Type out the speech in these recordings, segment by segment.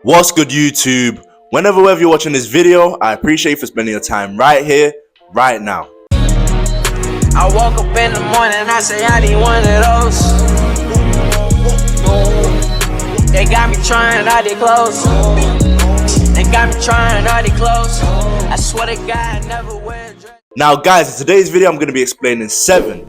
What's good, YouTube? Whenever you're watching this video, I appreciate you for spending your time right here, right now. I woke up in the morning and I say I need one of those. They got me trying all their clothes. They got me trying all their clothes. I swear to God, I never wear a dress. Now guys, in today's video, I'm going to be explaining seven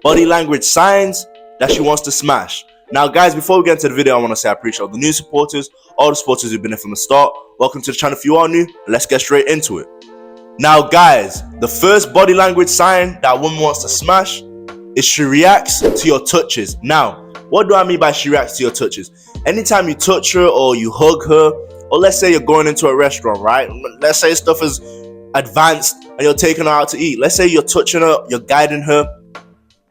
body language signs that she wants to smash. Now guys, before we get into the video, I want to say I appreciate all the new supporters, all the supporters who've been here from the start. Welcome to the channel if you are new, and let's get straight into it. Now guys, the first body language sign that a woman wants to smash is she reacts to your touches. Now, what do I mean by she reacts to your touches? Anytime you touch her or you hug her, or let's say you're going into a restaurant, right? Let's say stuff is advanced and you're taking her out to eat. Let's say you're touching her, you're guiding her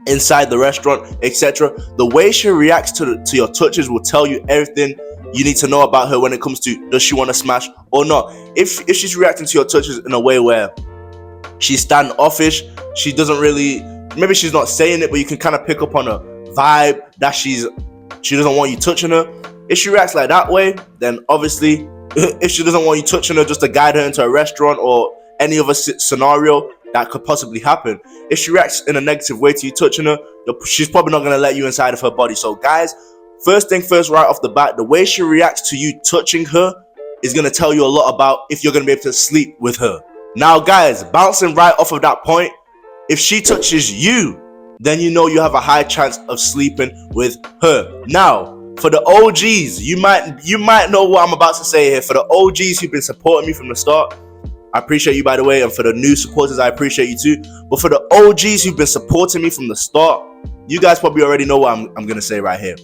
inside the restaurant, etc. The way she reacts to your touches will tell you everything you need to know about her when it comes to does she want to smash or not. If she's reacting to your touches in a way where she's standoffish, she doesn't really, maybe she's not saying it, but you can kind of pick up on a vibe that she doesn't want you touching her. If she reacts like that way, then obviously if she doesn't want you touching her just to guide her into a restaurant or any other scenario that could possibly happen, if she reacts in a negative way to you touching her, she's probably not going to let you inside of her body. So guys, first thing first, right off the bat, the way she reacts to you touching her is going to tell you a lot about if you're going to be able to sleep with her. Now guys, bouncing right off of that point, if she touches you, then you know you have a high chance of sleeping with her. Now, for the OGs, you might know what I'm about to say here. For the OGs who've been supporting me from the start, I appreciate you, by the way, and for the new supporters, I appreciate you too. But for the OGs who've been supporting me from the start, you guys probably already know what I'm gonna say right here.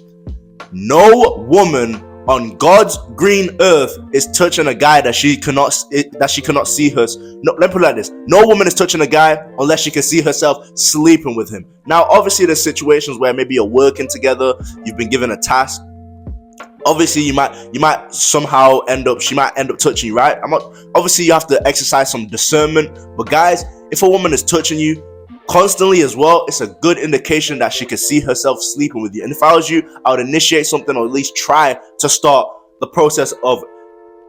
No woman on God's green earth is touching a guy that she cannot see her. No, let me put it like this: no woman is touching a guy unless she can see herself sleeping with him. Now, obviously, there's situations where maybe you're working together, you've been given a task. Obviously, you might somehow she might end up touching you, right? Obviously, you have to exercise some discernment. But guys, if a woman is touching you constantly as well, it's a good indication that she can see herself sleeping with you. And if I was you, I would initiate something, or at least try to start the process of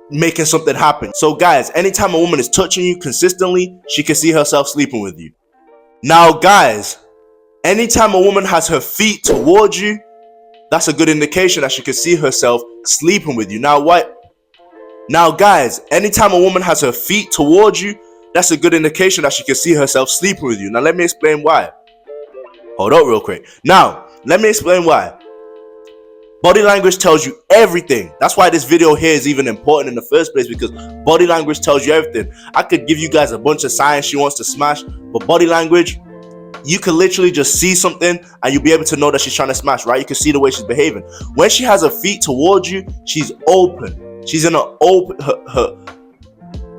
making something happen. So guys, anytime a woman is touching you consistently, she can see herself sleeping with you. Now guys, anytime a woman has her feet towards you, that's a good indication that she can see herself sleeping with you. Now guys, anytime a woman has her feet towards you, that's a good indication that she can see herself sleeping with you. Now let me explain why. Hold up real quick. Now, let me explain why. Body language tells you everything. That's why this video here is even important in the first place, because body language tells you everything. I could give you guys a bunch of signs she wants to smash, but body language, you can literally just see something and you'll be able to know that she's trying to smash, right? You can see the way she's behaving. When she has her feet towards you, she's open. She's in an open,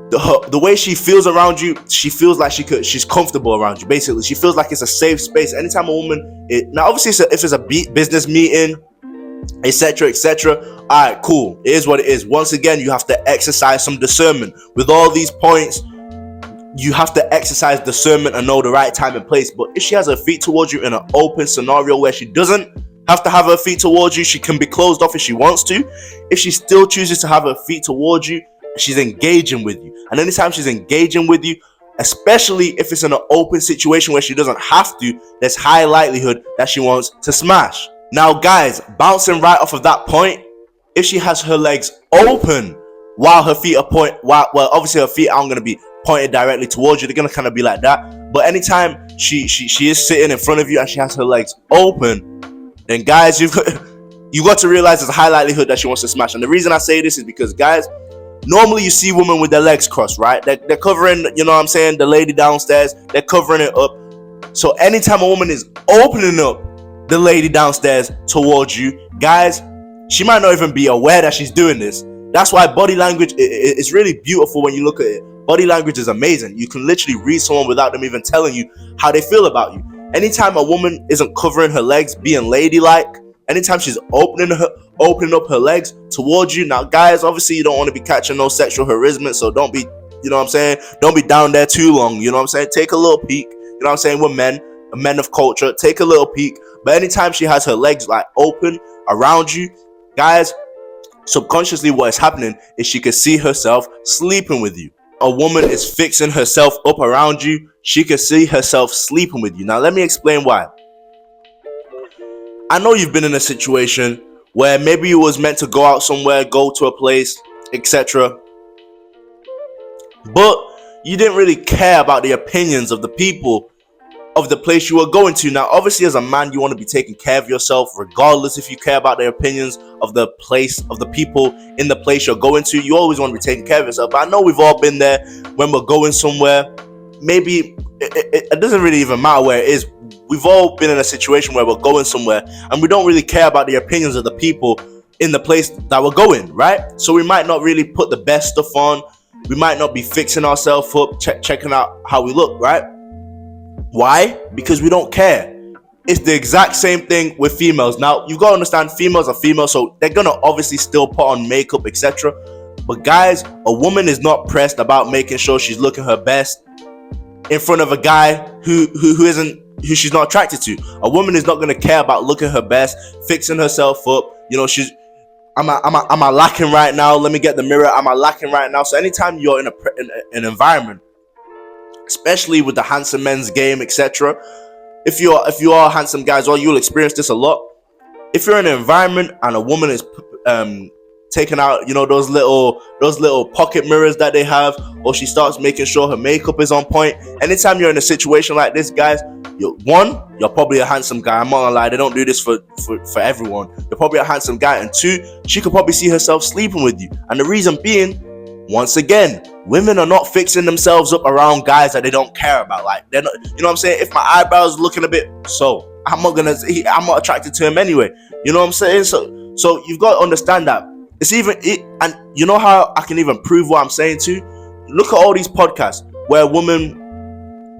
the way she feels around you, she feels like she's comfortable around you. Basically, she feels like it's a safe space. Anytime a woman, now obviously if it's a business meeting, etc., all right, cool, it is what it is. Once again, you have to exercise some discernment with all these points. You have to exercise discernment and know the right time and place. But if she has her feet towards you in an open scenario where she doesn't have to have her feet towards you, she can be closed off if she wants to. If she still chooses to have her feet towards you, she's engaging with you. And anytime she's engaging with you, especially if it's in an open situation where she doesn't have to, there's high likelihood that she wants to smash. Now guys, bouncing right off of that point, if she has her legs open while her feet are well, obviously her feet aren't going to be pointed directly towards you, they're going to kind of be like that. But anytime she is sitting in front of you and she has her legs open, then guys, you got to realize there's a high likelihood that she wants to smash. And the reason I say this is because, guys, normally you see women with their legs crossed, right? They're covering, you know what I'm saying, the lady downstairs, they're covering it up. So anytime a woman is opening up the lady downstairs towards you, guys, she might not even be aware that she's doing this. That's why body language is really beautiful when you look at it. Body language is amazing. You can literally read someone without them even telling you how they feel about you. Anytime a woman isn't covering her legs, being ladylike, anytime she's opening up her legs towards you. Now guys, obviously you don't want to be catching no sexual harassment, so don't be, you know what I'm saying, don't be down there too long, you know what I'm saying. Take a little peek, you know what I'm saying. We're men of culture, take a little peek. But anytime she has her legs like open around you, guys, Subconsciously, what is happening is she can see herself sleeping with you. A woman is fixing herself up around you. She can see herself sleeping with you. Now, let me explain why. I know you've been in a situation where maybe you was meant to go out somewhere, go to a place, etc. But you didn't really care about the opinions of the people of the place you were going to. Now, obviously, as a man, you want to be taking care of yourself, regardless if you care about the opinions of the place, of the people in the place you're going to. You always want to be taking care of yourself. But I know we've all been there when we're going somewhere. Maybe it doesn't really even matter where it is. We've all been in a situation where we're going somewhere and we don't really care about the opinions of the people in the place that we're going, right? So we might not really put the best stuff on. We might not be fixing ourselves up, checking out how we look, right? Why? Because we don't care. It's the exact same thing with females. Now, you've got to understand, females are females, so they're going to obviously still put on makeup, etc. But guys, a woman is not pressed about making sure she's looking her best in front of a guy who she's not attracted to. A woman is not going to care about looking her best, fixing herself up. You know, am I lacking right now? Let me get the mirror. Am I lacking right now? So anytime you're in an environment, especially with the handsome men's game, etc. If you are handsome guys, or you'll experience this a lot. If you're in an environment and a woman is taking out, you know, those little pocket mirrors that they have, or she starts making sure her makeup is on point. Anytime you're in a situation like this, guys, you're probably a handsome guy. I'm not gonna lie, they don't do this for everyone. You're probably a handsome guy, and two, she could probably see herself sleeping with you. And the reason being, once again, women are not fixing themselves up around guys that they don't care about. Like, they're not, you know what I'm saying? If my eyebrows looking a bit, so I'm not attracted to him anyway. You know what I'm saying? So you've got to understand that. And you know how I can even prove what I'm saying too? Look at all these podcasts where women,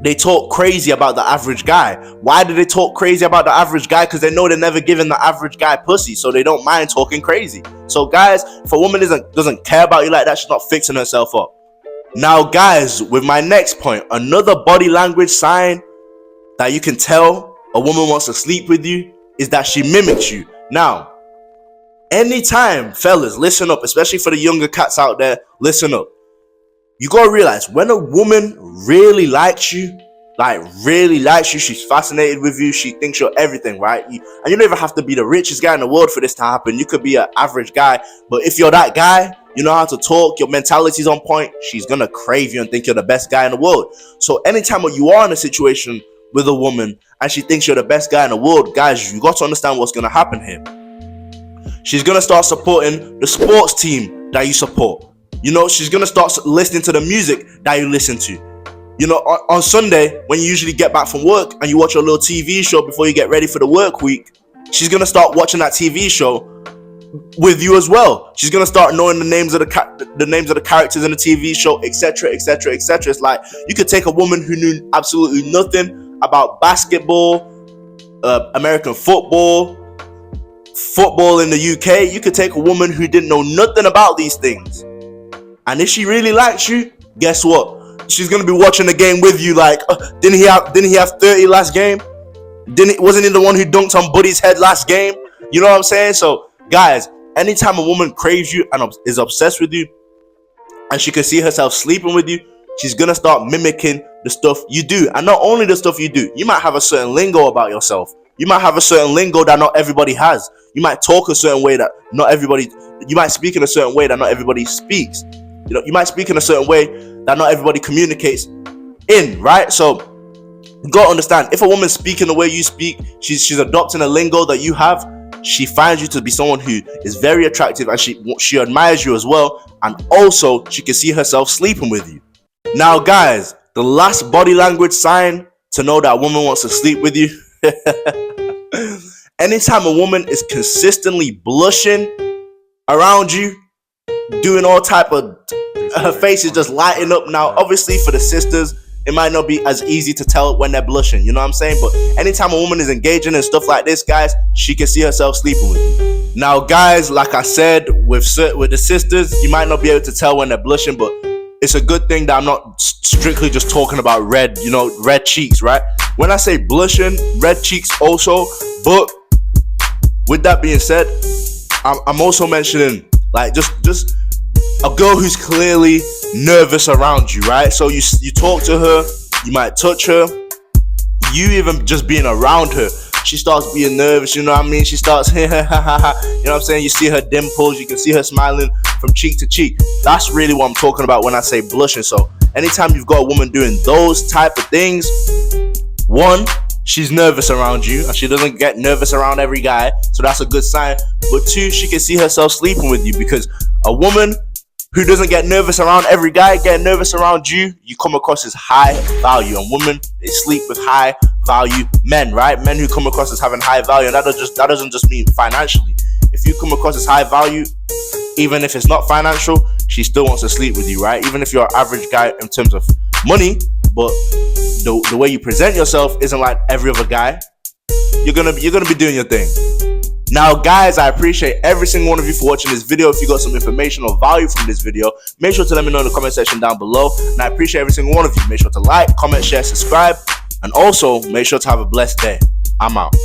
they talk crazy about the average guy. Why do they talk crazy about the average guy? Because they know they're never giving the average guy pussy, so they don't mind talking crazy. So guys, if a woman doesn't care about you like that, she's not fixing herself up. Now guys, with my next point, another body language sign that you can tell a woman wants to sleep with you is that she mimics you. Now, anytime, fellas, listen up, especially for the younger cats out there, listen up. You gotta realize, when a woman really likes you, she's fascinated with you, she thinks you're everything, right? And you don't even have to be the richest guy in the world for this to happen. You could be an average guy, but if you're that guy, you know how to talk, your mentality's on point, she's gonna crave you and think you're the best guy in the world. So anytime you are in a situation with a woman and she thinks you're the best guy in the world, guys, you got to understand what's gonna happen here. She's gonna start supporting the sports team that you support. You know, she's gonna start listening to the music that you listen to. You know, on Sunday, when you usually get back from work and you watch your little TV show before you get ready for the work week, she's gonna start watching that TV show with you as well. She's gonna start knowing the names of the characters in the TV show, etc., etc., etc. It's like you could take a woman who knew absolutely nothing about basketball, American football in the UK. You could take a woman who didn't know nothing about these things, and if she really likes you, guess what? She's gonna be watching the game with you. Like, didn't he have 30 last game? Wasn't he the one who dunked on Buddy's head last game? You know what I'm saying? So, guys, anytime a woman craves you and is obsessed with you, and she can see herself sleeping with you, she's gonna start mimicking the stuff you do. And not only the stuff you do, you might have a certain lingo about yourself. You might have a certain lingo that not everybody has. You might talk a certain way that not everybody. You might speak in a certain way that not everybody speaks. You know, you might speak in a certain way that not everybody communicates in, right? So you gotta understand, if a woman's speaking the way you speak, she's adopting a lingo that you have. She finds you to be someone who is very attractive, and she admires you as well, and also she can see herself sleeping with you. Now guys, the last body language sign to know that a woman wants to sleep with you. Anytime a woman is consistently blushing around you, doing all type of, her face is just lighting up. Now obviously for the sisters, it might not be as easy to tell when they're blushing, you know what I'm saying? But anytime a woman is engaging in stuff like this, guys, she can see herself sleeping with you. Now guys, like I said, with the sisters, you might not be able to tell when they're blushing, but it's a good thing that I'm not strictly just talking about red, you know, red cheeks, right? When I say blushing, red cheeks also. But with that being said, I'm also mentioning Like just a girl who's clearly nervous around you, right? So you talk to her, you might touch her, you even just being around her, she starts being nervous, you know what I mean? She starts, you know what I'm saying? You see her dimples, you can see her smiling from cheek to cheek. That's really what I'm talking about when I say blushing. So anytime you've got a woman doing those type of things, one, she's nervous around you, and she doesn't get nervous around every guy, so that's a good sign. But two, she can see herself sleeping with you, because a woman who doesn't get nervous around every guy, get nervous around you, you come across as high value. And women, they sleep with high value men, right? Men who come across as having high value, and that doesn't just mean financially. If you come across as high value, even if it's not financial, she still wants to sleep with you, right? Even if you're an average guy in terms of money, but the way you present yourself isn't like every other guy, you're gonna be doing your thing. Now guys, I appreciate every single one of you for watching this video. If you got some information or value from this video, make sure to let me know in the comment section down below. And I appreciate every single one of you. Make sure to like, comment, share, subscribe, and also make sure to have a blessed day. I'm out.